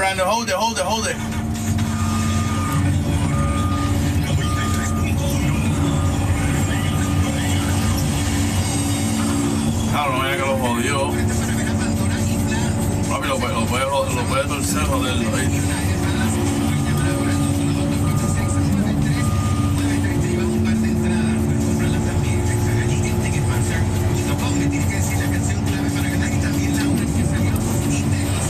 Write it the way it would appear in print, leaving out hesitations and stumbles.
Brandon, hold it. Claro, no vaya que lo jodió. Papi, lo puede torcer, joderlo, ¿viste?